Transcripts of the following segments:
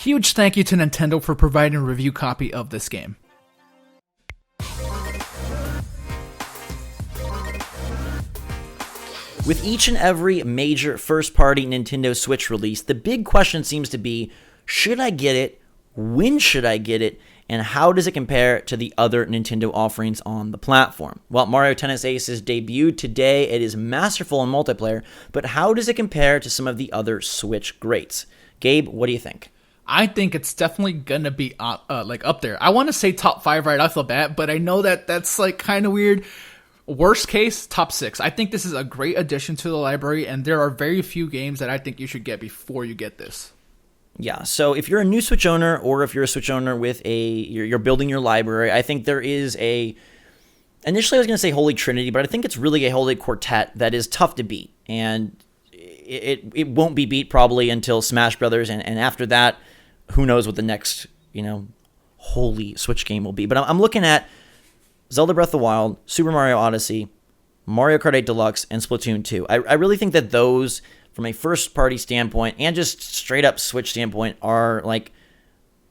huge thank you to Nintendo for providing a review copy of this game. With each and every major first-party Nintendo Switch release, the big question seems to be, should I get it? When should I get it? And how does it compare to the other Nintendo offerings on the platform? Well, Mario Tennis Aces debuted today. It is masterful in multiplayer, but how does it compare to some of the other Switch greats? Gabe, what do you think? I think it's definitely gonna be up there. I want to say top 5 right off the bat, but I know that that's like kind of weird. Worst case, top 6. I think this is a great addition to the library, and there are very few games that I think you should get before you get this. Yeah, so if you're a new Switch owner, or if you're a Switch owner with you're building your library, I think there is initially I was going to say holy trinity, but I think it's really a holy quartet that is tough to beat, and it won't be beat probably until Smash Brothers, and after that, who knows what the next, holy Switch game will be. But I'm looking at Zelda Breath of the Wild, Super Mario Odyssey, Mario Kart 8 Deluxe, and Splatoon 2. I really think that those, from a first-party standpoint and just straight-up Switch standpoint, are like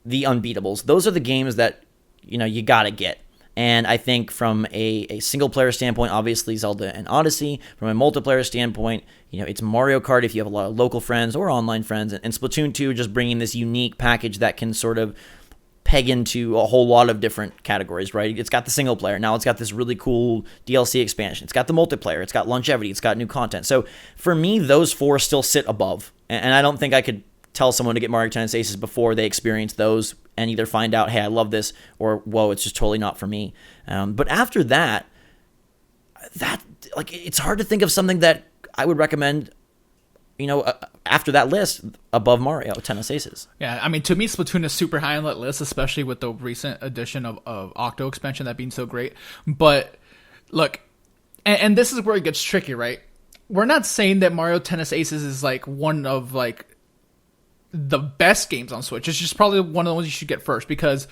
the unbeatables. Those are the games that, you gotta get. And I think from a single-player standpoint, obviously Zelda and Odyssey. From a multiplayer standpoint, it's Mario Kart if you have a lot of local friends or online friends. And Splatoon 2 just bringing this unique package that can sort of peg into a whole lot of different categories, right? It's got the single player. Now it's got this really cool DLC expansion. It's got the multiplayer. It's got longevity. It's got new content. So for me, those 4 still sit above. And I don't think I could tell someone to get Mario Tennis Aces before they experience those and either find out, hey, I love this, or whoa, it's just totally not for me. But after that, it's hard to think of something that I would recommend after that list, above Mario Tennis Aces. Yeah, I mean, to me, Splatoon is super high on that list, especially with the recent addition of Octo expansion, that being so great. But, look, and this is where it gets tricky, right? We're not saying that Mario Tennis Aces is, one of, the best games on Switch. It's just probably one of the ones you should get first, because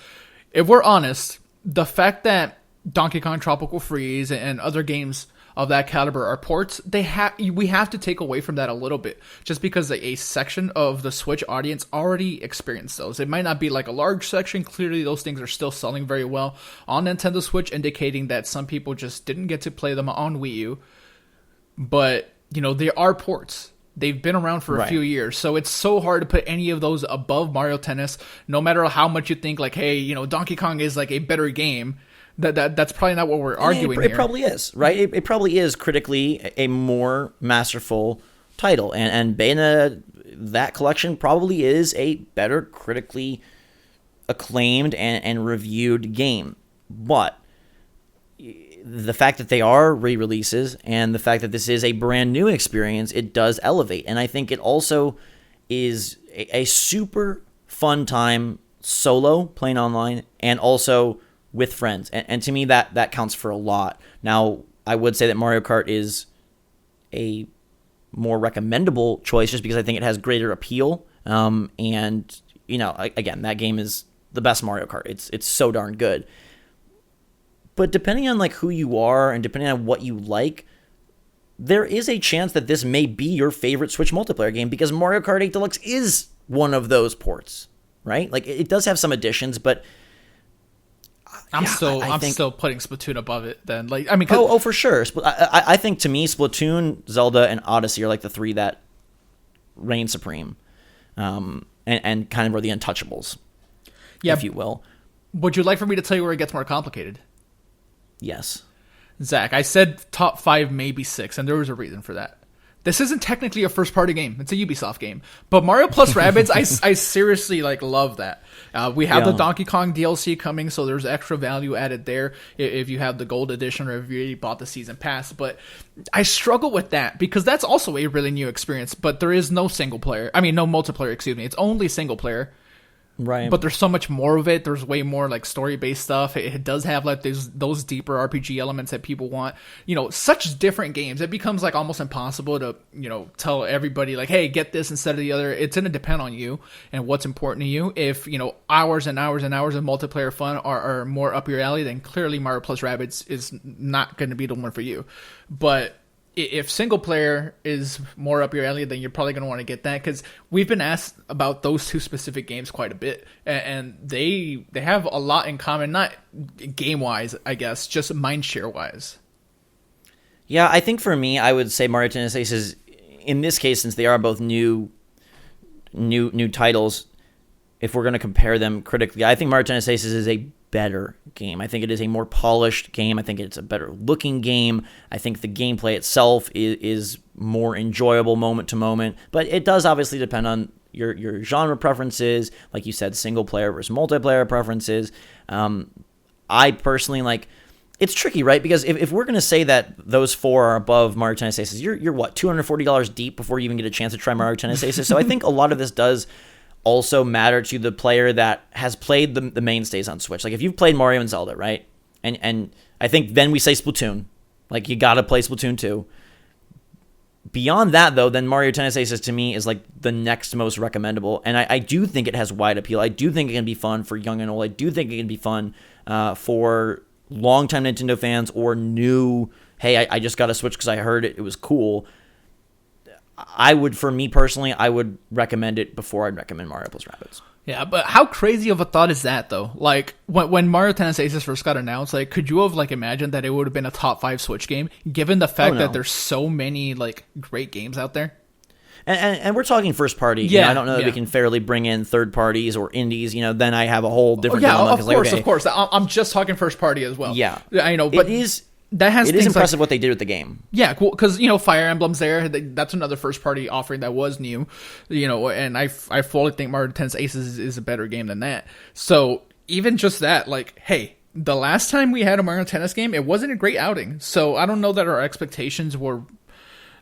if we're honest, the fact that Donkey Kong Tropical Freeze and other games of that caliber are ports, we have to take away from that a little bit, just because a section of the Switch audience already experienced those. It might not be like a large section. Clearly, those things are still selling very well on Nintendo Switch, indicating that some people just didn't get to play them on Wii U. But, they are ports. They've been around for a few years, so it's so hard to put any of those above Mario Tennis, no matter how much you think, hey, Donkey Kong is a better game. That's probably not what we're arguing here. It probably is, right? It probably is critically a more masterful title. And Bayonetta, that collection probably is a better critically acclaimed and reviewed game. But the fact that they are re-releases and the fact that this is a brand new experience, it does elevate. And I think it also is a super fun time solo, playing online, and also with friends. And to me, that counts for a lot. Now, I would say that Mario Kart is a more recommendable choice just because I think it has greater appeal. And, again, that game is the best Mario Kart. It's so darn good. But depending on who you are and depending on what you like, there is a chance that this may be your favorite Switch multiplayer game, because Mario Kart 8 Deluxe is one of those ports, right? It does have some additions, but I'm still putting Splatoon above it then. For sure. I think, to me, Splatoon, Zelda, and Odyssey are the 3 that reign supreme, and kind of are the untouchables, if you will. Would you like for me to tell you where it gets more complicated? Yes. Zach, I said top 5, maybe 6, and there was a reason for that. This isn't technically a first-party game. It's a Ubisoft game. But Mario plus Rabbids, I seriously love that. We have the Donkey Kong DLC coming, so there's extra value added there if you have the Gold Edition or if you already bought the Season Pass. But I struggle with that because that's also a really new experience, but there is no multiplayer, excuse me. It's only single player. Right. But there's so much more of it. There's way more story-based stuff. It does have those deeper RPG elements that people want. Such different games. It becomes almost impossible to, tell everybody hey, get this instead of the other. It's going to depend on you and what's important to you. If, hours and hours and hours of multiplayer fun are more up your alley, then clearly Mario plus Rabbids is not going to be the one for you. But if single player is more up your alley, then you're probably going to want to get that, because we've been asked about those two specific games quite a bit, and they have a lot in common, not game wise, I guess, just mind share wise. Yeah, I think for me, I would say Mario Tennis Aces, in this case, since they are both new titles, if we're going to compare them critically, I think Mario Tennis Aces is a better game. I think it is a more polished game. I think it's a better looking game. I think the gameplay itself is more enjoyable moment to moment, but it does obviously depend on your genre preferences, like you said, single player versus multiplayer preferences. I personally like. It's tricky, right? Because if we're going to say that those four are above Mario Tennis Aces, you're what, $240 deep before you even get a chance to try Mario Tennis Aces. So I think a lot of this does also matter to the player that has played the mainstays on Switch. Like if you've played Mario and Zelda, right? And I think then we say Splatoon. Like you got to play Splatoon 2. Beyond that, though, then Mario Tennis Aces to me is like the next most recommendable. And I do think it has wide appeal. I do think it can be fun for young and old. I do think it can be fun for longtime Nintendo fans or new, hey, I just got a Switch because I heard it was cool. For me personally, I would recommend it before I'd recommend Mario plus Rabbids. Yeah, but how crazy of a thought is that, though? Like, when Mario Tennis Aces first got announced, like, could you have, like, imagined that it would have been a top 5 Switch game, given the fact that there's so many, like, great games out there? And we're talking first party. Yeah, I don't know that we can fairly bring in third parties or indies. Then I have a whole different dilemma. Of course. I'm just talking first party as well. Yeah. I know, but it is like, impressive what they did with the game. Yeah, cool, because Fire Emblem's there. That's another first party offering that was new. And I fully think Mario Tennis Aces is a better game than that. So even just that, like, hey, the last time we had a Mario Tennis game, it wasn't a great outing. So I don't know that our expectations were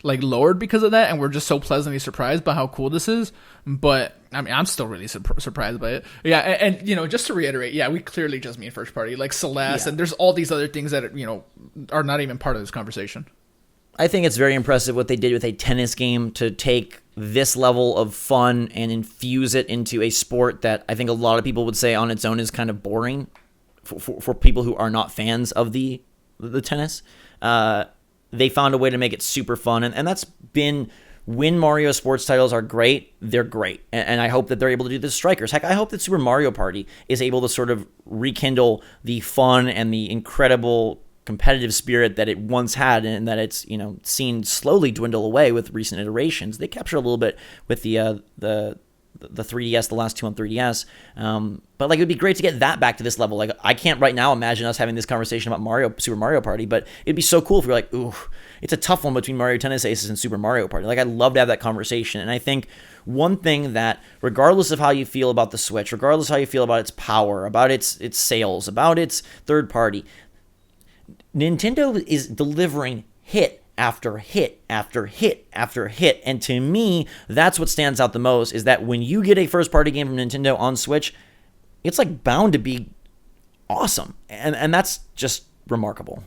like lowered because of that, and we're just so pleasantly surprised by how cool this is. But I mean, I'm still really surprised by it. Yeah, and just to reiterate, yeah, we clearly just mean first party, like Celeste, and there's all these other things that are not even part of this conversation. I think it's very impressive what they did with a tennis game to take this level of fun and infuse it into a sport that I think a lot of people would say on its own is kind of boring for people who are not fans of the tennis. They found a way to make it super fun, and that's been when Mario sports titles are great, they're great. And I hope that they're able to do this Strikers. Heck, I hope that Super Mario Party is able to sort of rekindle the fun and the incredible competitive spirit that it once had, and that it's seen slowly dwindle away with recent iterations. They capture a little bit with the 3DS, the last two on 3DS. But like, it would be great to get that back to this level. Like, I can't right now imagine us having this conversation about Super Mario Party, but it'd be so cool if we were like, ooh, it's a tough one between Mario Tennis Aces and Super Mario Party. Like, I'd love to have that conversation. And I think one thing that, regardless of how you feel about the Switch, regardless of how you feel about its power, about its sales, about its third party, Nintendo is delivering hit after hit after hit after hit. And to me, that's what stands out the most, is that when you get a first-party game from Nintendo on Switch, it's like bound to be awesome. And that's just remarkable.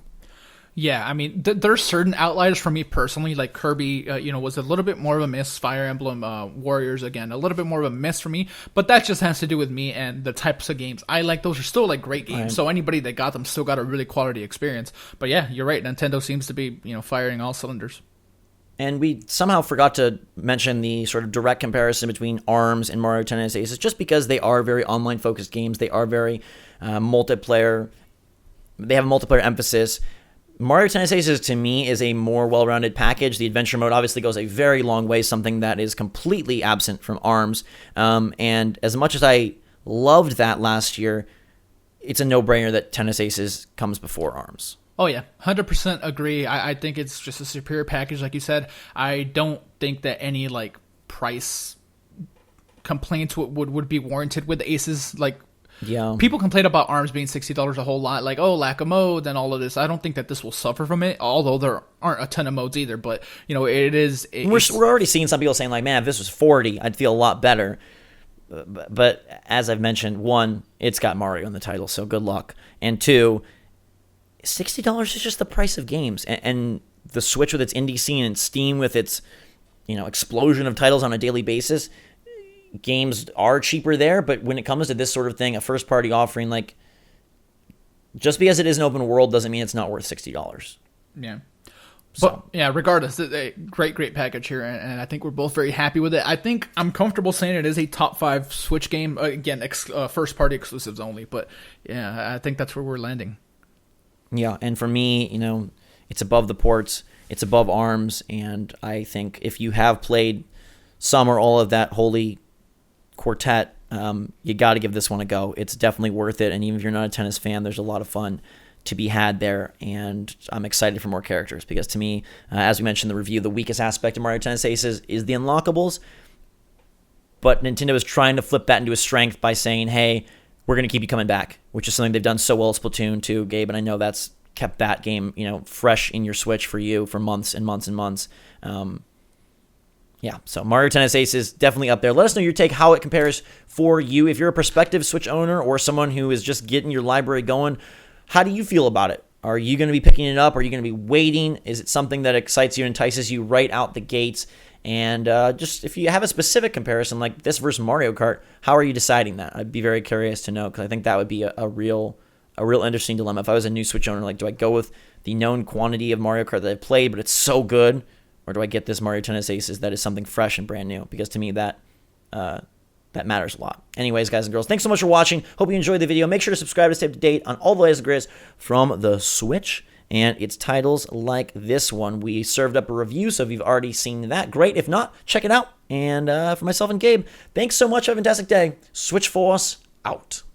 Yeah, I mean, there's certain outliers for me personally, like Kirby, was a little bit more of a miss. Fire Emblem Warriors, again, a little bit more of a miss for me. But that just has to do with me and the types of games I like. Those are still like great games. Right. So anybody that got them still got a really quality experience. But yeah, you're right. Nintendo seems to be, firing all cylinders. And we somehow forgot to mention the sort of direct comparison between ARMS and Mario Tennis Aces, just because they are very online-focused games. They are very multiplayer. They have a multiplayer emphasis. Mario Tennis Aces, to me, is a more well-rounded package. The adventure mode obviously goes a very long way, something that is completely absent from ARMS. And as much as I loved that last year, it's a no-brainer that Tennis Aces comes before ARMS. Oh, yeah. 100% agree. I think it's just a superior package, like you said. I don't think that any, price complaints would be warranted with the Aces. Yeah. People complain about ARMS being $60 a whole lot, like, oh, lack of mode and all of this. I don't think that this will suffer from it, although there aren't a ton of modes either. But, it is... We're already seeing some people saying, man, if this was $40, I'd feel a lot better. But as I've mentioned, one, it's got Mario in the title, so good luck. And two, $60 is just the price of games. And the Switch with its indie scene and Steam with its, explosion of titles on a daily basis... Games are cheaper there, but when it comes to this sort of thing, a first-party offering, just because it is an open world doesn't mean it's not worth $60. Yeah. So. But yeah, regardless, it's a great package here, and I think we're both very happy with it. I think I'm comfortable saying it is a top 5 Switch game. Again, first party exclusives only, but yeah, I think that's where we're landing. Yeah, and for me, it's above the ports, it's above ARMS, and I think if you have played some or all of that holy quartet, you got to give this one a go. It's definitely worth it, and even if you're not a tennis fan, there's a lot of fun to be had there, and I'm excited for more characters, because to me, as we mentioned in the review, the weakest aspect of Mario Tennis Aces is the unlockables, but Nintendo is trying to flip that into a strength by saying, hey, we're going to keep you coming back, which is something they've done so well with Splatoon 2, Gabe, and I know that's kept that game, fresh in your Switch for you for months and months and months. Yeah, so Mario Tennis Aces definitely up there. Let us know your take, how it compares for you. If you're a prospective Switch owner or someone who is just getting your library going, how do you feel about it? Are you going to be picking it up? Are you going to be waiting? Is it something that excites you and entices you right out the gates? And just if you have a specific comparison like this versus Mario Kart, how are you deciding that? I'd be very curious to know, because I think that would be a real interesting dilemma. If I was a new Switch owner, like, do I go with the known quantity of Mario Kart that I've played, but it's so good, or do I get this Mario Tennis Aces that is something fresh and brand new? Because to me, that matters a lot. Anyways, guys and girls, thanks so much for watching. Hope you enjoyed the video. Make sure to subscribe to stay up to date on all the latest grids from the Switch and its titles like this one. We served up a review, so if you've already seen that, great. If not, check it out. And for myself and Gabe, thanks so much. Have a fantastic day. Switch Force out.